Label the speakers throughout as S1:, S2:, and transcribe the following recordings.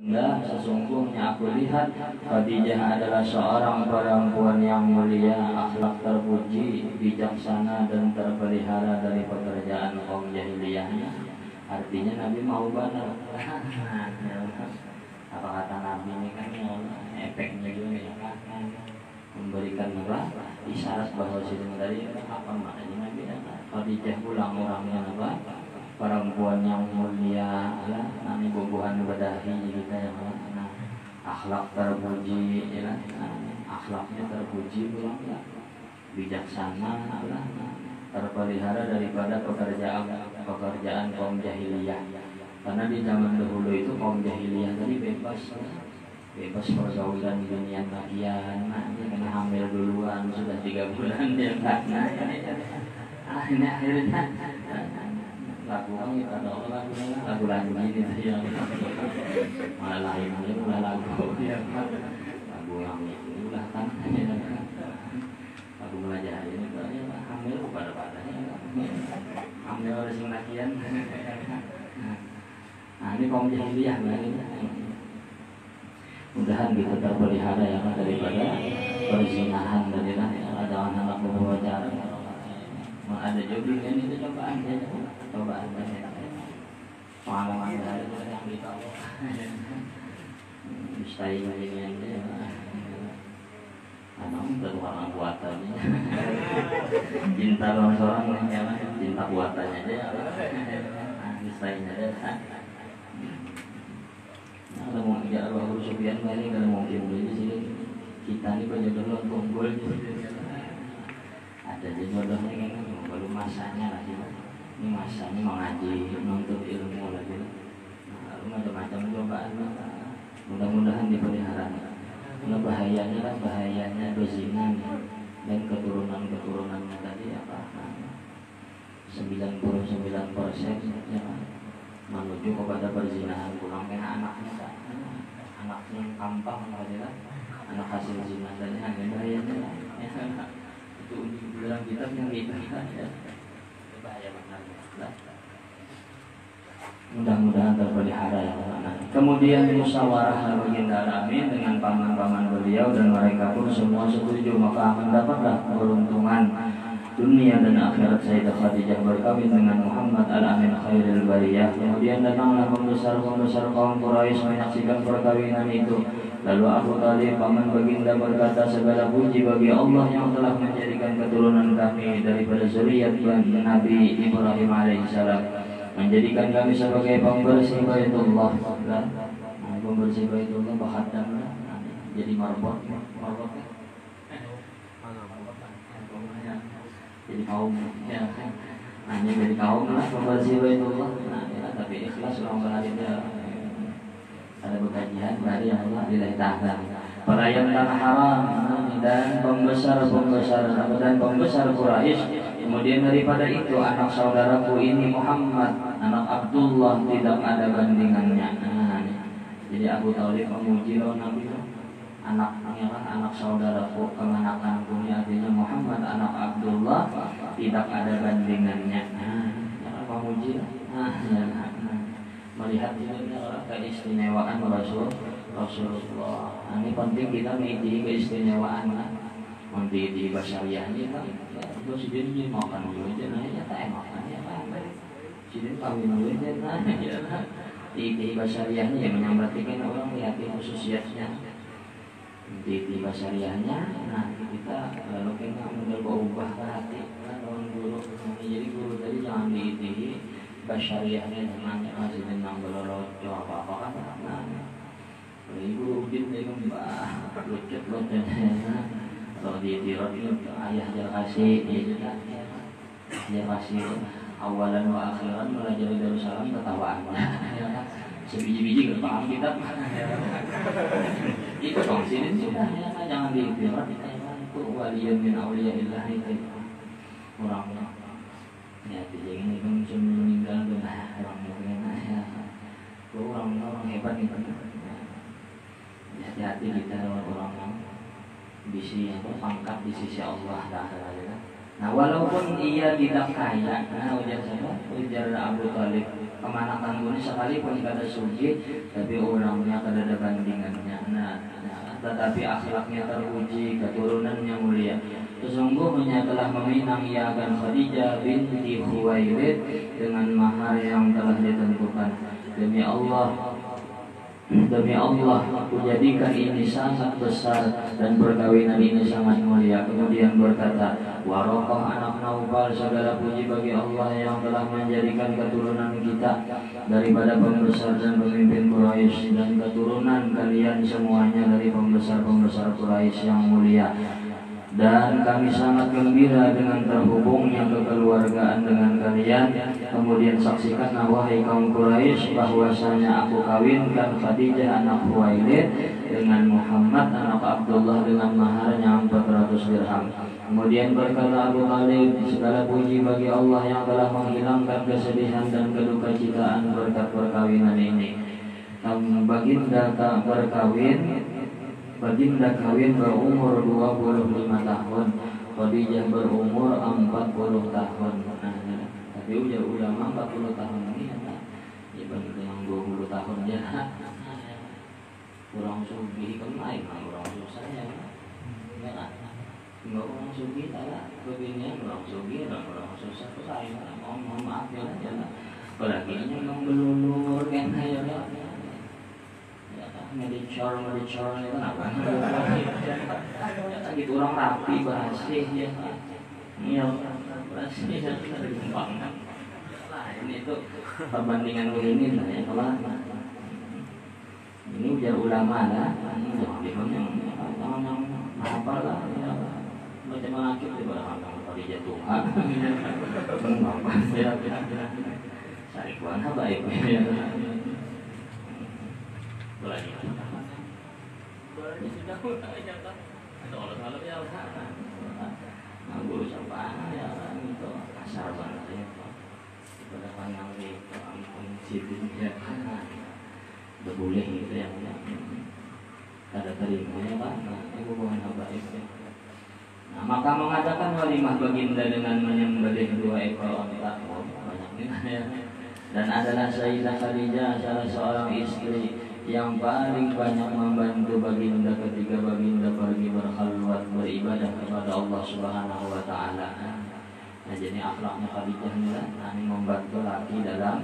S1: Dan sesungguhnya aku lihat Khadijah adalah seorang perempuan yang mulia, akhlak terpuji, bijaksana dan terpelihara dari pekerjaan kaum jahiliyahnya. Artinya Nabi mau benar. Apa kata Nabi ini kan efeknya juga ya, memberikan apa isyarat bahwa sidang tadi apa maknanya Nabi Khadijah pulang orangnya apa perempuan yang mulia, ya, nani bobohan badahi kita yang akhlak terpuji, ya, akhlaknya terpuji, ya, bijaksana, ya, terpelihara daripada pekerjaan kaum jahiliyah. Karena di zaman dahulu itu kaum jahiliyah tadi bebas pergaulan dunia bagian, kena hamil duluan sudah 3 bulan dia ini akhirnya lagu ini lagu ini ya malah lain malah lagu yang itu ulah kan lagu belajar ini hamil pada-padanya hamil oleh sing lakian. Nah ini kaum jahiliyah mudahan kita terpelihara ya daripada perzinahan dari ada anak berpacaran. Ada jodoh ini itu cobaan pengalaman dari yang kita mustahil ini dia anak berwarna buatannya cinta longsoran ya cinta buatannya dia mustahilnya dia kalau mau bicara bahwa Sufyan kali kalau mau di sini kita ini berjodoh kumpul ada jodohnya kan baru masanya lagi ini masanya mengaji menuntut ilmu lagi macam-macam cobaan mudah-mudahan dipelihara. Bahayanya kan bahayanya berzina dan keturunannya tadi apa 99% ya, menuju kepada perzinahan pulang kena anaknya gampang aja anak hasil zina tadi hanya bahayanya ya, itu bilang kita yang kita ya bahaya banget. Mudah-mudahan terpelihara ya anak. Kemudian musyawarah baginda Amin dengan paman-paman beliau dan mereka pun semua setuju, maka mendapatlah keberuntungan dunia dan akhirat Sayyidah Khadijah berkawin dengan Muhammad al-Amin khairil bariyah. Kemudian datanglah pembesar kaum Quraisy menyaksikan perkawinan itu. Lalu Abu Talib paman baginda berkata, segala puji bagi Allah yang telah menjadikan keturunan kami daripada zuriat Nabi Ibrahim alaihissalam, menjadikan kami sebagai pembersih Baitullah. Pembersih Baitullah bahadam jadi marbot jadi kaum ya hanya jadi kaum lah pembersih Baitullah. Tapi ikhlas orang berada ada berkajian dari Allah lillahi ta'ala pelayan tanah haram dan pembesar Quraisy. Kemudian daripada itu anak saudaraku ini Muhammad anak Abdullah tidak ada bandingannya. Jadi Abu Talib memuji Nabi anaknya lah anak saudaraku kemanakanku ini artinya Muhammad anak Abdullah tidak ada bandingannya. Memuji melihat ini keistimewaan Rasulullah. Ini penting kita mengikuti keistimewaan nanti di basyariahnya kan. Terus sidin makan dulu aja nanya tak makan ya kan. Sidin kawin dulu aja nanya di basyariahnya yang menyambatkan orang lihatin khususiyatnya di basyariahnya. Nah kita lalu kita berubah hati orang guru. Jadi guru tadi jangan diikuti basyariahnya dengan masih tentang belorot apa-apa kan ibu udin dia mbah lucet kalau di tirot itu ayah dia kasih awalan wa akhiran melajari Darussalam ketawaan sebiji-biji gak paham kitab itu dong sini sudah jangan di tirot itu waliyan min awliyaillah itu orangnya ya jadi ini kan meninggal orang hebat nih hati-hati kita orang bisi pangkat di sisi Allah lah. Nah walaupun ia tidak kaya, ujar Abu Talib kemanakan guna sekalipun kada suci, tapi orangnya kada ada bandingannya. Tetapi akhlaknya teruji, keturunannya mulia. Sesungguhnya telah meminang ia akan Khadijah binti Khuwailid dengan mahar yang telah ditentukan. Demi Allah, aku jadikan ini sangat besar dan perkawinan ini sangat mulia. Kemudian berkata, Waraqah anak Naufal, segala puji bagi Allah yang telah menjadikan keturunan kita daripada pembesar dan pemimpin Quraisy, dan keturunan kalian semuanya dari pembesar-pembesar Quraisy yang mulia. Dan kami sangat gembira dengan terhubungnya kekeluargaan dengan kalian. Kemudian saksikanlah wahai kaum Quraisy bahwasanya aku kawinkan Khadijah anak Khuwailid dengan Muhammad anak Abdullah dengan maharnya 400 dirham. Kemudian berkata Abu Talib, segala puji bagi Allah yang telah menghilangkan kesedihan dan kedukacitaan berkat perkawinan ini. Baginda kawin berumur 25 tahun, Khadijah berumur 40 tahun. Tapi udah ulama 40 tahun ini ya bagi yang 20 tahun ya. Kurang sugi kan lain, kurang susah ya. Ya kan? Enggak orang sugi tak begini, orang sugi dan orang susah tuh lain. Mohon maaf ya. Apalagi yang belulur kan ya. Medicor itu apa? Ya gitu orang rapi bersih ya. Iya bersih ya gampang. Ini tuh perbandingan begini lah ya kalau ini ujar ulama lah. Jangan apa lah. Macam mana kita berangkat kalau dijatuhkan. Cari kuan apa ya? Lagi. Sudah jatuh. Kalau ya guru sampai ya itu kasar banget ya. Pada pandang di kampung sini ya. Udah boleh gitu ya. Kada terima ya Pak. Itu bukan habaib ya. Nah, maka mengadakan walimah baginda dengan menyembelih 2 ekor onta. Banyak ya. Dan adalah Sayyidah Khadijah salah seorang istri yang paling banyak membantu baginda ketika baginda pergi berkhalwat beribadah kepada Allah Subhanahu wa taala. Nah, jadi akhlaknya Khadijah ini membantu laki dalam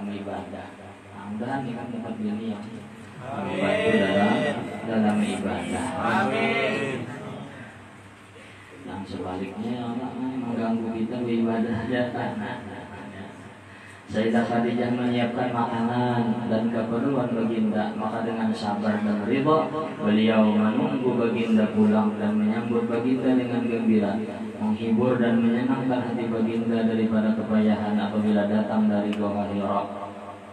S1: ibadah. Nah, mudah-mudahan kita dapat ini yang membantu dalam ibadah. Amin. Yang sebaliknya mengganggu kita beribadah ya. Sayyidah Khadijah menyiapkan makanan dan keperluan baginda, maka dengan sabar dan ridha beliau menunggu baginda pulang dan menyambut baginda dengan gembira, menghibur dan menyenangkan hati baginda daripada kepayahan apabila datang dari Gua Hira.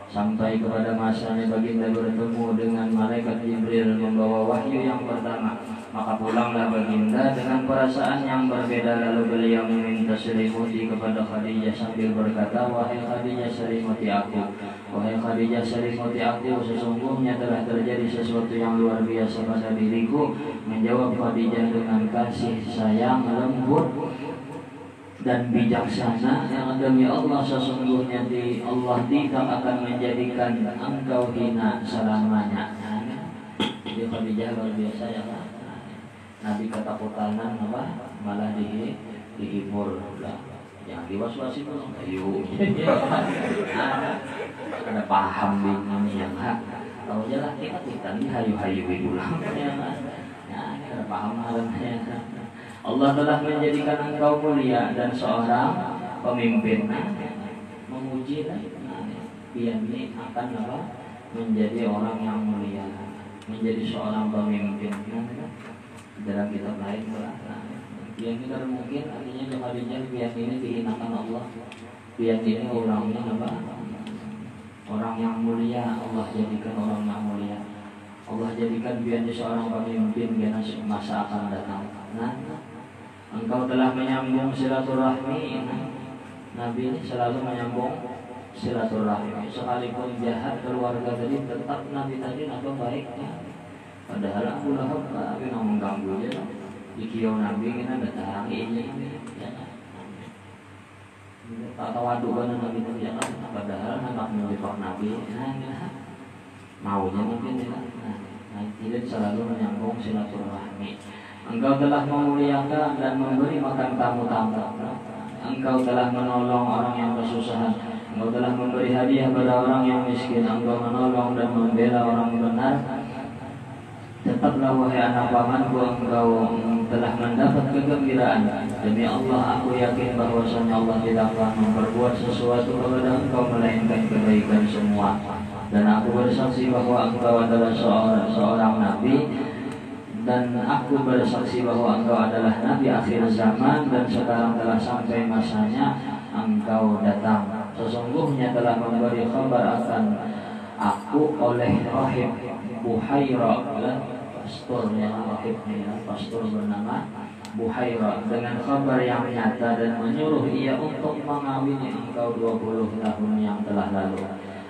S1: Sampai kepada masanya baginda bertemu dengan malaikat Jibril membawa wahyu yang pertama, maka pulanglah baginda dengan perasaan yang berbeda. Lalu beliau meminta selimuti kepada Khadijah sambil berkata, wahai Khadijah selimuti aku, wahai Khadijah selimuti aku, sesungguhnya telah terjadi sesuatu yang luar biasa pada diriku. Menjawab Khadijah dengan kasih sayang lembut dan bijaksana, yang demi Allah sesungguhnya Allah tidak akan menjadikan engkau hina selamanya. Jadi Khadijah luar biasa ya. Nabi ketakutan apa malah dihibur lah. Yang diwaswasi dulu ayo. Ada paham ini ya Kak. Tahu aja lah kita hayu-hayu pulang. Ya ada paham malamnya. Allah telah menjadikan engkau mulia dan seorang pemimpin. Memuji biar ini akan apa? Menjadi orang yang mulia, menjadi seorang pemimpin. Dalam kitab lain yang kita mungkin artinya Khadijah biar ini dihinakan Allah, biar ini orangnya apa? Orang yang mulia, Allah jadikan orang yang mulia. Allah jadikan biar seorang pemimpin karena masa akan datang. Engkau telah menyambung silaturahmi. Nabi ini selalu menyambung silaturahmi. Sekalipun jahat keluarga tadi, tetap Nabi tadi apa baiknya. Padahal aku lah tapi nggak mengganggu aja. Di kiau Nabi kita datang ini. tak tawadu kan Nabi itu jangan, padahal anak Nabi maunya mungkin ya. Tidak selalu menyambung silaturahmi. Engkau telah memuliakan dan memberi makan tamu-tamu. Engkau telah menolong orang yang kesusahan. Engkau telah memberi hadiah pada orang yang miskin. Engkau menolong dan membela orang benar. Tetaplah wahai anak pamanku, engkau telah mendapat kegembiraan. Demi Allah, aku yakin bahwasanya Allah tidak akan memperbuat sesuatu kepada engkau melainkan kebaikan semua. Dan aku bersaksi bahwa engkau adalah seorang nabi, dan aku bersaksi bahwa engkau adalah nabi akhir zaman, dan sekarang telah sampai masanya engkau datang. Sesungguhnya telah memberi kabar akan aku oleh rahib Buhaira, pastor bernama Buhaira, dengan kabar yang nyata dan menyuruh ia untuk mengawini engkau 20 tahun yang telah lalu.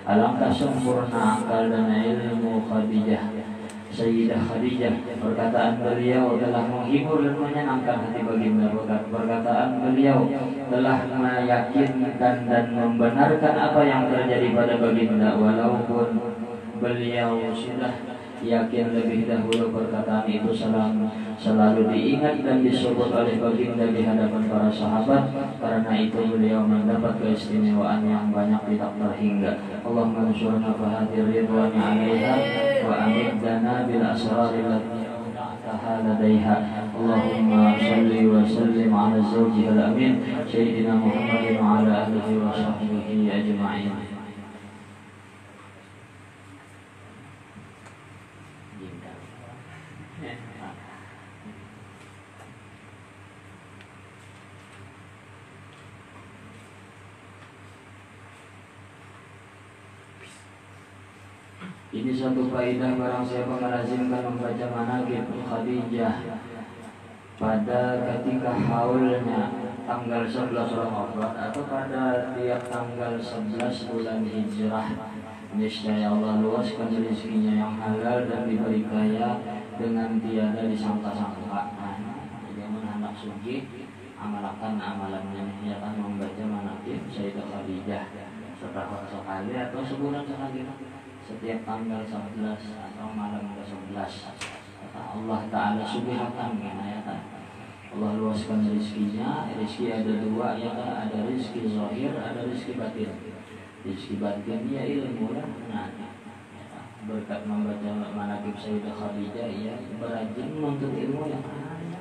S1: Alangkah sempurna akal dan ilmu Khadijah, Sayyidah Khadijah. Perkataan beliau telah menghibur dan menyenangkan hati baginda. Perkataan beliau telah meyakinkan dan membenarkan apa yang terjadi pada baginda, walaupun beliau sudah yakin lebih dahulu. Perkataan itu selalu diingat dan disebut oleh baginda di hadapan para sahabat. Karena itu beliau mendapat keistimewaan yang banyak tidak terhingga. Allahumma ansurna fahadir ridwani alaiha wa amidana bil asrari allati awda'taha ladaiha. Allahumma salli wa sallim ala zawjiha al-amin Sayyidina Muhammadin wa ala alihi wa sahbihi ajma'in. Ini satu faedah, barang siapa melazimkan membaca manaqib Khadijah pada ketika haulnya tanggal 11 Ramadan atau pada tiap tanggal 11 bulan Hijrah, niscaya Allah luaskan rezekinya yang halal dan diberi kaya dengan tiada disangka-sangka. Jadi anak suci amalkan amalannya, ya kan, membaca manaqib Sayyidah Khadijah setahun sekali atau sebulan sekali, setiap tanggal 11 atau malam ke-11. Allah Ta'ala subhanahu ya kan, Allah luaskan rezekinya. Rezeki ada dua ya kan, ada rezeki zahir, ada rezeki batin. Rezeki batin ya ilmu lah. Nah, berkat membaca manaqib Sayyidah Khadijah ya berajin menuntut ilmu yang ada.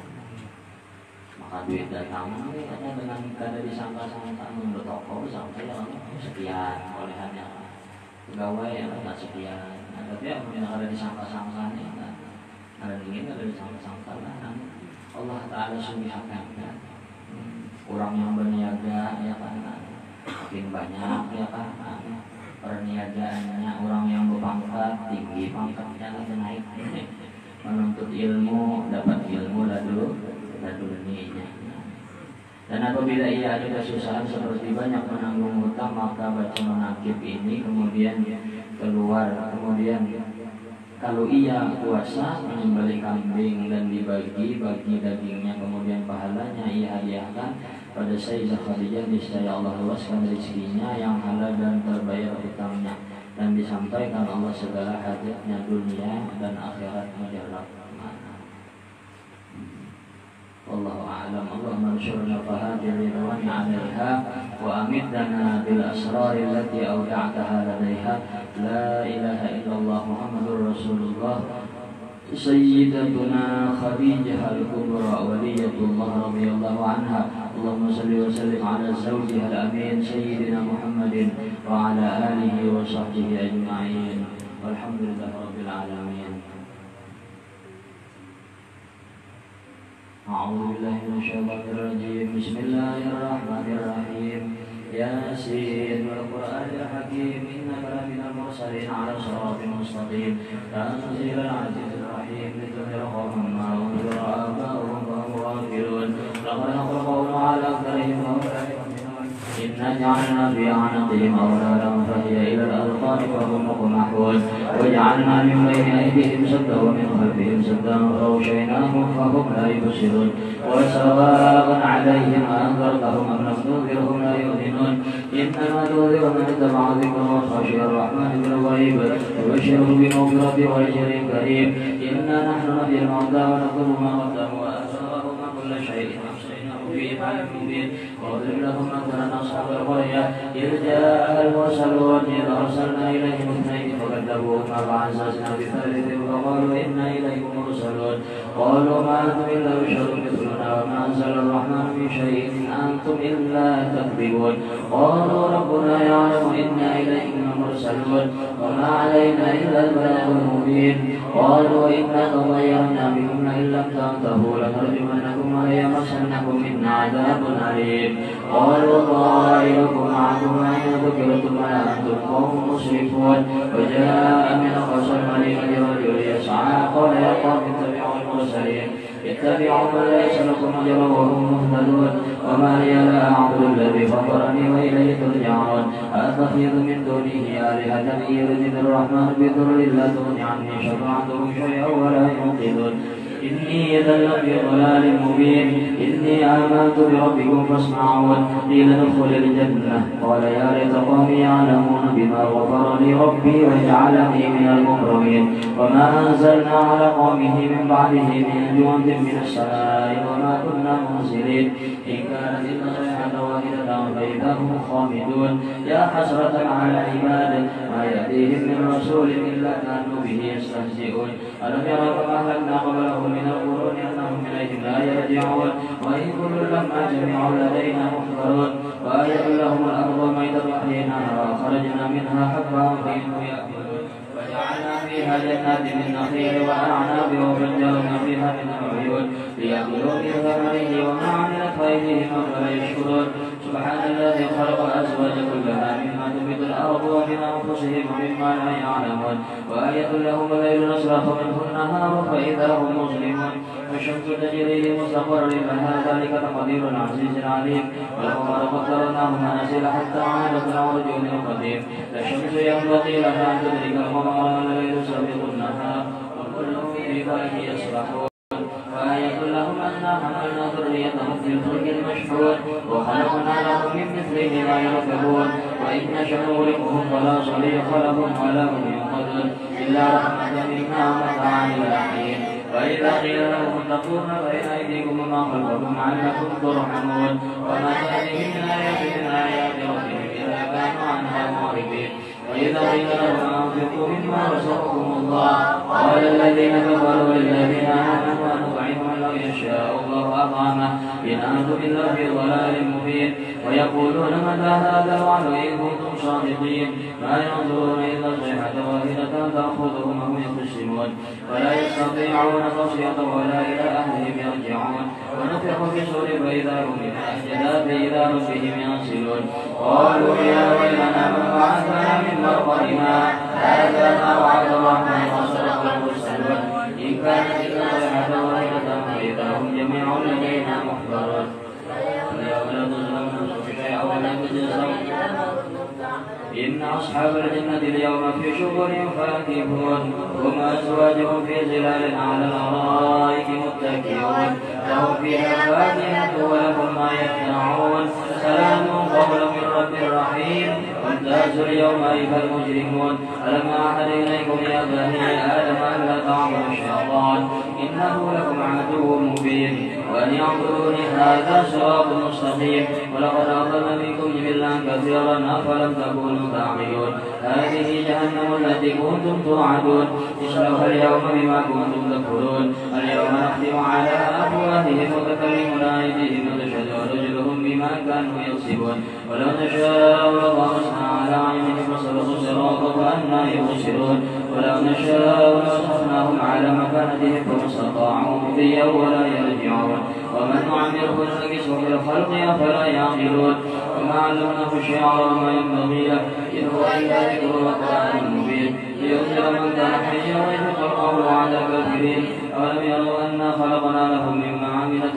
S1: Maka duit datang ya, dengan kada disangka-sangka menurut toko sampai sekian olehannya. Pegawai yang tak sekian, tapi yang ada disangka-sangka nih, ada ingin ada disangka-sangka lah. Allah Ta'ala subihakan kan, orang yang berniaga ya kan, makin banyak ya kan, perniagaannya. Orang yang berpangkat tinggi, pangkatnya lagi naik, menuntut ilmu, dapat ilmu lalu dunianya. Dan apabila ia ada kesusahan seperti banyak menanggung hutang, maka baca manaqib ini kemudian keluar. Kemudian kalau ia puasa menyembelih kambing dan dibagi dagingnya, kemudian pahalanya ia hadiahkan pada Sayyidah Khadijah, niscaya Allah luaskan rezekinya yang halal dan terbayar hutangnya, dan disampaikan Allah segala hajatnya dunia dan akhiratnya kelak. Wallahu a'lam. Allahumma ansurna fahadir ridwani 'alaiha wa amidna bil asrari allati awda'taha ladaiha. La ilaha illallah Muhammadur Rasulullah Sayyidatuna Khadijah al-Kubra waliyatullah radhiyallahu anha. Allahumma salli wa sallim ala zawjiha al-amin Sayyidina Muhammadin wa ala alihi wa sahbihi ajma'in. Walhamdulillahi rabbil alamin. أعوذ بالله من الشيطان الرجيم. بسم الله الرحمن الرحيم. ياسين والقرآن الحكيم إنك لمن المرسلين على صراط مستقيم. تنزيل العزيز الرحيم لتنذر قوما ما أنذر آباؤهم وهم غافلون. لقد حق القول على أكثرهم وهم لا يؤمنون. إنا جعلنا في أعناقهم أغلالا فهي إلى الأذقان فهم مقمحون وجعلنا من بين أيديهم سدا ومن خلفهم سدا فأغشيناهم فهم لا يبصرون وسواء عليهم أنذرتهم أم لم تنذرهم لا يؤمنون إنما تنذر من اتبع ذكر وخشي الرحمن بالغيب وبشره بمغفرة وأجر كريم إنا نحن نحيي الموتى ونكتب ما قدموا وآثارهم وكل شيء أحصيناه في إمام مبين واضرب لهم مثلا أصحاب القرية إذ جاء المرسلون إذ أرسلنا إليهم اثنين فكذبوهما فعززنا بثالث فقالوا إنا إليكم مرسلون قالوا ما أنتم إلا بشر مثلنا وما أنزل الرحمن من شيء إن أنتم إلا تكذبون قالوا ربنا يعلم إنا إليكم مرسلون وما علينا إلا البلاغ المبين قالوا إنا تطيرنا بكم لئن لم تنتهوا لنرجمنكم وليمسنكم منا عذاب أليم قالوا طائركم معكم أين ذكرتم ولا أنتم قوم مسرفون وجاء من أقصى المدينة رجل يسعى قال يا قوم اتبعوا المرسلين اتبعوا من ليس لكم أجر وهم مهتدون وما لي لا أعبد الذي فطرني وإليه ترجعون أتخذ من دونه آلهة إن يردني الرحمن بضر لا تغن عني شفاعتهم شيئا ولا ينقذون إني إذا لفي ضلال مبين إني آمنت بربكم فاسمعون قيل ادخل الجنة قال يا ليت قومي يعلمون بما غفر لي ربي وجعلني من المكرمين وما أنزلنا على قومه من بعده من جند من السماء وما كنا منزلين إن كانت إلا صيحة واحدة فإذا هم خامدون يا حسرة على العباد ما يأتيهم من رسول إلا كانوا به يستهزئون ألم يروا كما أهلكنا قبلهم من القرون أنهم إليهم لا يرجعون وإن كل لما جميع لدينا محضرون وآية لهم الأرض ميتة أحييناها وأخرجنا منها حبا فإنهم يأكلون وجعلنا فيها جنات من نخيل وأعناب وفجرنا فيها من العيون ليأكلوا من ثمره وما عملت أيديهم أفلا يشكرون سبحان الذي خلق الأزواج كلها مما تنبت الأرض ومن أنفسهم ومما لا يعلمون وآية لهم الليل نسلخ منه النهار فإذا هم مظلمون والشمس تجري لمستقر لها ذلك تقدير العزيز العليم والقمر قدرناه منازل حتى عاد كالعرجون القديم لا الشمس ينبغي لها أن تدرك القمر ولا الليل سابق النهار وكل في فلك يسبحون وآية لهم أنا حملنا ذريتهم في الفلك المشحون وخلقنا لهم من مثله ما يركبون وإن نشأ نغرقهم فلا صريخ لهم ولا هم ينقذون إلا رحمة منا ومتاعا إلى حين وإذا قيل لهم اتقوا ما بين أيديكم وما خلفكم لعلكم ترحمون وما تأتيهم من آية من آيات ربهم إذا كانوا عنها معرضين وإذا قيل لهم أنفقوا مما رزقكم الله قال الذين كفروا للذين آمنوا أنطعم من لو يشاء الله أطعمه إن أنتم إلا في ضلال مبين ويقولون متى هذا الوعد إن كنتم صادقين ما ينظرون إلا الصيحة واحدة تأخذهم وهم يختصمون ولا يستطيعون توصية ولا إلى أهلهم يرجعون ونفخ في الصور فإذا هم من الأجداث إلى ربهم ينسلون قالوا يا ويلنا من بعثنا من مرقدنا هذا ما وعد الرحمن وصدق المرسلون إن كانت إلا صيحة واحدة فإذا هم جميع لدينا محضرون اليوم لا تظلم نفس شيئا ولا تجزون إن أصحاب الجنة اليوم في شغل فاكهون هم أزواجهم في ظلال على الأرائك متكئون لهم فيها فاكهة ولهم ما يدعون سلام قولا من رب رحيم وامتازوا اليوم أيها المجرمون ألم أعهد إليكم يا بني آدم ألا تعبدوا الشيطان إنه لكم عدو مبين وأن يعبدوني هذا صراط مستقيم ولقد أضل منكم جبلا كثيرا أفلم تكونوا تعقلون هذه جهنم التي كنتم توعدون اصلوها اليوم بما كنتم تكفرون اليوم نختم على أفواههم وتكلمنا أيديهم وتشهد أرجلهم بما كانوا يكسبون ولو نشاء لطمسنا على عينهم فسلكوا الصراط فأنى يبصرون ولو نشاء لمسخناهم على مكانتهم فما استطاعوا مضيا ولا يرجعون ومن نعمره ننكسه في الخلق أفلا يعقلون وما علمناه الشعر وما ينبغي له إن هو إلا ذكر وقرآن مبين لينذر من كان حيا ويحق القول على الكافرين أولم يروا أنا خلقنا لهم مما عملت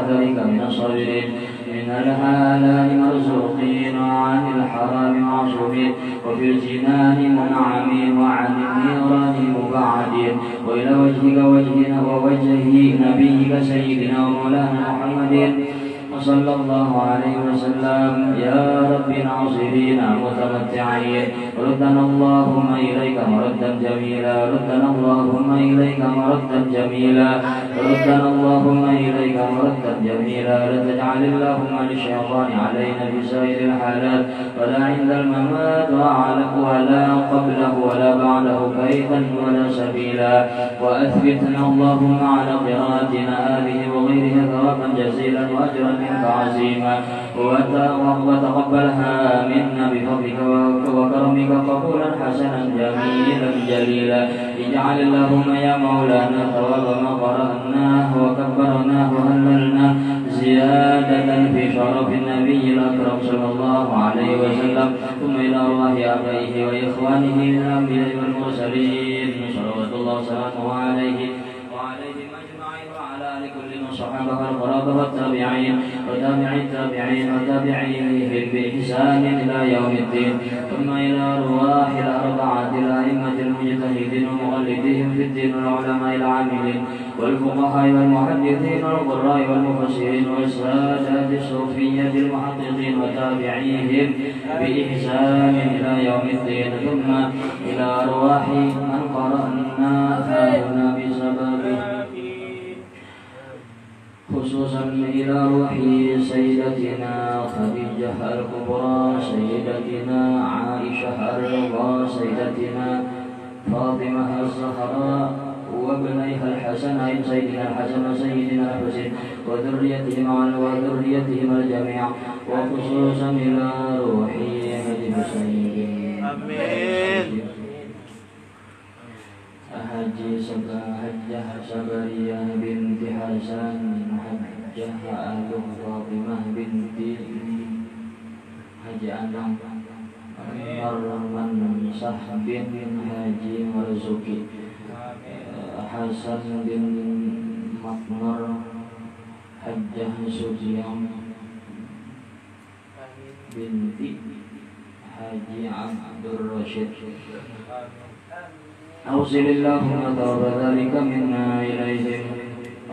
S1: وكذلك من الصابرين من الحلال مرزوقين وعن الحرام معصومين وفي الجنان منعمين وعن النيران مبعدين وإلى وجهك وجهنا ووجه نبيك سيدنا ومولانا محمد صلى الله عليه وسلم يا رب ناصرين متمتعين ردنا اللهم إليك مردا جميلا ردنا اللهم إليك مردا جميلا ردنا اللهم إليك مردا جميلا لا تجعل اللهم للشيطان علينا في سائر الحالات ولا عند الممات ولا قبله ولا بعده كيدا ولا سبيلا وأثبتنا اللهم على قراءتنا هذه وغيرها ثوابا جزيلا وأجرا منك عظيما وتقبلها منا بفضلك وكرمك قبولا حسنا جميلا جليلا اجعل اللهم يا مولانا ثواب ما قرأناه وكبرناه وهللناه زيادة في شرف النبي الأكرم صلى الله عليه وسلم ثم إلى أرواح آبائه وإخوانه من الأنبياء والمرسلين صلوات الله وسلامه عليه وعليهم أجمعين وعلى آل كل من صحابه والقرابة والتابعين وتابعي التابعين وتابعيهم بإحسان إلى يوم الدين ثم إلى أرواح الأربعة الأئمة المجتهدين ومقلدين في الدين والعلماء العاملين والفقهاء والمحدثين والقراء والمفسرين والسادات الصوفية المحققين وتابعيهم بإحسان إلى يوم الدين ثم إلى أرواح من قرأنا هنا بسببه خصوصا إلى روح سيدتنا خديجة الكبرى سيدتنا عائشة الرضا سيدتنا فاطمة الزهراء وابنيها الحسنين سيدنا الحسن وسيدنا الحسين وذريتهم الجميع وخصوصا إلى روح الحسين آمين Haji Hajjah Sabariyah binti Hasan Hajjah Agung Fatimah binti Haji Anang Marman Sahbin Haji Marzuki Hasan bin Makmur Hajjah Sujiyam binti Haji Abdul Rashid أوصل اللهم ثواب ذلك منا إليهم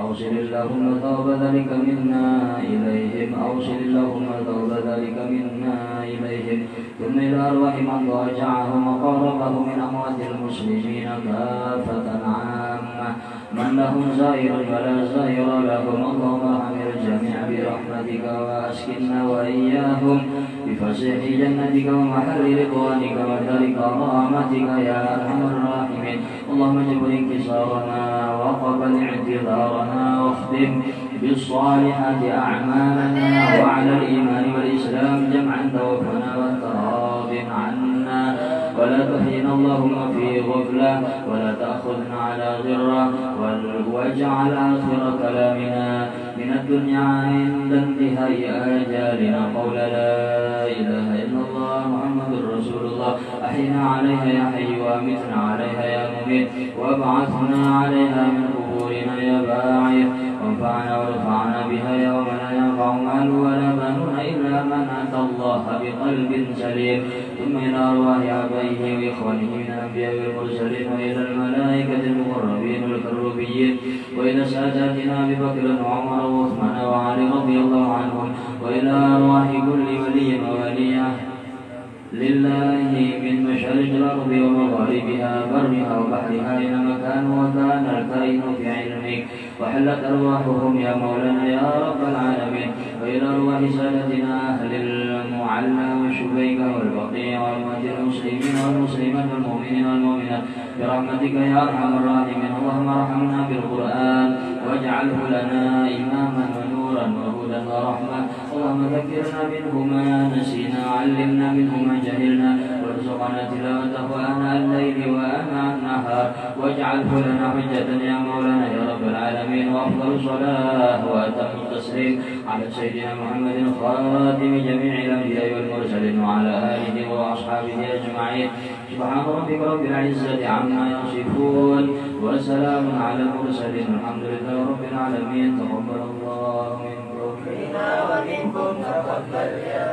S1: أوصل اللهم ثواب ذلك منا إليهم أوصل اللهم ثواب ذلك منا إليهم ثم إلى أرواح من ضاجعهم وقربه من أموات المسلمين كافة عامة من لهم زائر ولا زائر لهم اللهم ارحم الجميع برحمتك وأسكننا وإياهم بفسح جنتك ومحل رضوانك ودار كرامتك يا أرحم الراحمين اللهم اجبر انكسارنا وقبل اعتذارنا واختم بالصالحات أعمالنا وعلى الإيمان والإسلام جمعا توفنا وأنت راض عنا ولا تحينا اللهم في غفلة ولا تأخذنا على غرة واجعل آخر كلامنا من الدنيا عند انتهاء آجالنا قول لا إله إلا الله محمد رسول الله أحينا عليها يا حي وأمتنا عليها يا مميت وابعثنا عليها من قبورنا يا باعث وانفعنا وارفعنا بها يوم لا ينفع مال ولا بنون إلا من أتى الله بقلب سليم ثم إلى أرواح آبائه وإخوانه من الأنبياء والمرسلين وإلى الملائكة المقربين والكروبيين وإلى ساداتنا أبي بكر وعمر وعثمان وعلي رضي الله عنهم وإلى أرواح كل ولي وولية لله من مشارق الأرض ومغاربها برها وبحرها أينما كانوا وكان الكائن في علمك وحلت أرواحهم يا مولانا يا رب العالمين وإلى أرواح سادتنا أهل المعلى والشبيكة والبقيع وأموات المسلمين والمسلمات والمؤمنين والمؤمنات برحمتك يا أرحم الراحمين اللهم ارحمنا بالقرآن واجعله لنا إماما ونورا وهدى ورحمة اللهم ذكرنا منه ما نسينا علمنا منه ما جهلنا وارزقنا تلاوته آناء الليل وآناء النهار واجعله لنا حجة يا مولانا يا رب العالمين وأفضل صلاة وأتم التسليم على سيدنا محمد خاتم جميع الأنبياء والمرسلين وعلى آله وأصحابه أجمعين subhana rabbika rabbil izzati amma yasifun wa salamun ala mursalin alhamdulillahi rabbil alamin. Taqabbalallahu minkum wa minkum taqabbal ya